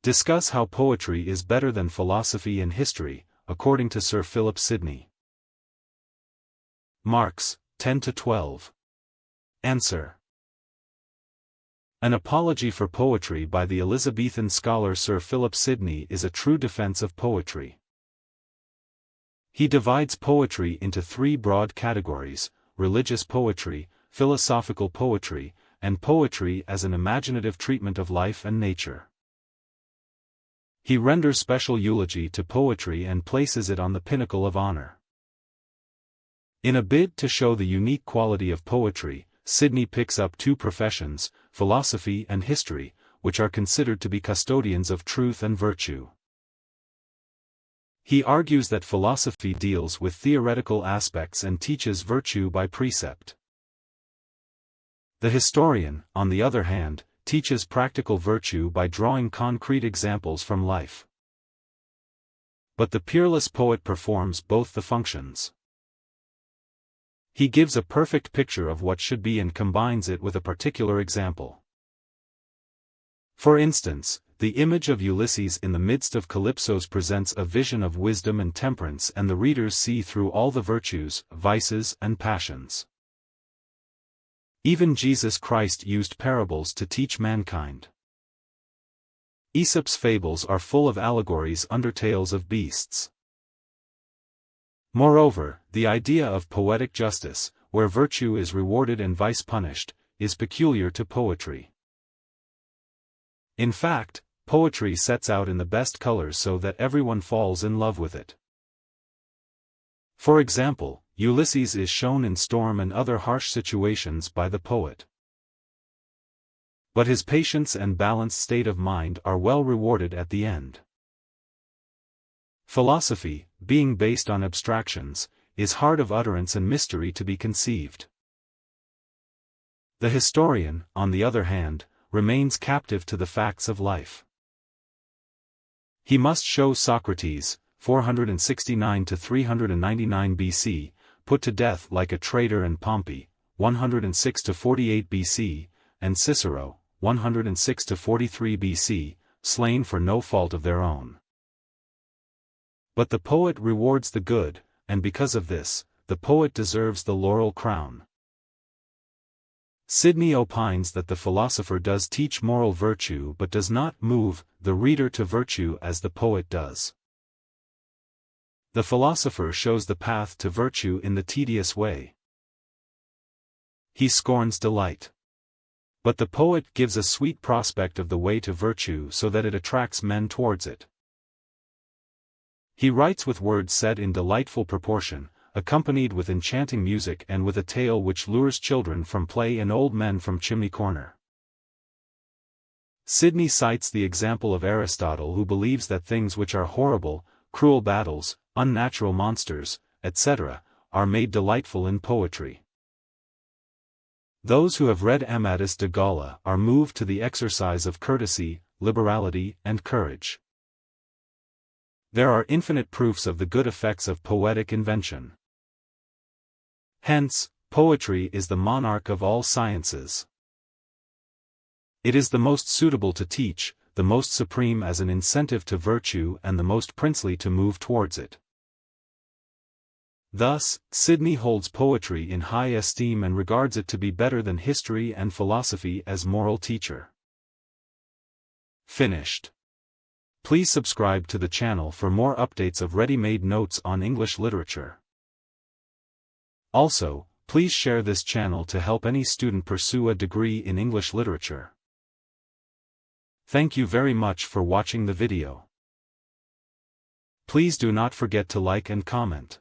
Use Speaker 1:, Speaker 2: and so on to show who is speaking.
Speaker 1: Discuss how poetry is better than philosophy and history, according to Sir Philip Sidney. Marks, 10-12. Answer. An Apology for Poetry by the Elizabethan scholar Sir Philip Sidney is a true defense of poetry. He divides poetry into three broad categories: religious poetry, philosophical poetry, and poetry as an imaginative treatment of life and nature. He renders special eulogy to poetry and places it on the pinnacle of honor. In a bid to show the unique quality of poetry, Sidney picks up two professions, philosophy and history, which are considered to be custodians of truth and virtue. He argues that philosophy deals with theoretical aspects and teaches virtue by precept. The historian, on the other hand, teaches practical virtue by drawing concrete examples from life. But the peerless poet performs both the functions. He gives a perfect picture of what should be and combines it with a particular example. For instance, the image of Ulysses in the midst of Calypsos presents a vision of wisdom and temperance, and the readers see through all the virtues, vices, and passions. Even Jesus Christ used parables to teach mankind. Aesop's fables are full of allegories under tales of beasts. Moreover, the idea of poetic justice, where virtue is rewarded and vice punished, is peculiar to poetry. In fact, poetry sets out in the best colors so that everyone falls in love with it. For example, Ulysses is shown in storm and other harsh situations by the poet. But his patience and balanced state of mind are well rewarded at the end. Philosophy, being based on abstractions, is hard of utterance and mystery to be conceived. The historian, on the other hand, remains captive to the facts of life. He must show Socrates, 469-399 BC, put to death like a traitor, and Pompey, 106-48 BC, and Cicero, 106-43 BC, slain for no fault of their own. But the poet rewards the good, and because of this, the poet deserves the laurel crown. Sidney opines that the philosopher does teach moral virtue but does not move the reader to virtue as the poet does. The philosopher shows the path to virtue in the tedious way. He scorns delight. But the poet gives a sweet prospect of the way to virtue so that it attracts men towards it. He writes with words said in delightful proportion, accompanied with enchanting music and with a tale which lures children from play and old men from chimney corner. Sidney cites the example of Aristotle, who believes that things which are horrible, cruel battles, unnatural monsters, etc., are made delightful in poetry. Those who have read Amadis de Gaula are moved to the exercise of courtesy, liberality, and courage. There are infinite proofs of the good effects of poetic invention. Hence, poetry is the monarch of all sciences. It is the most suitable to teach, the most supreme as an incentive to virtue, and the most princely to move towards it. Thus, Sidney holds poetry in high esteem and regards it to be better than history and philosophy as moral teacher. Finished. Please subscribe to the channel for more updates of ready-made notes on English literature. Also, please share this channel to help any student pursue a degree in English literature. Thank you very much for watching the video. Please do not forget to like and comment.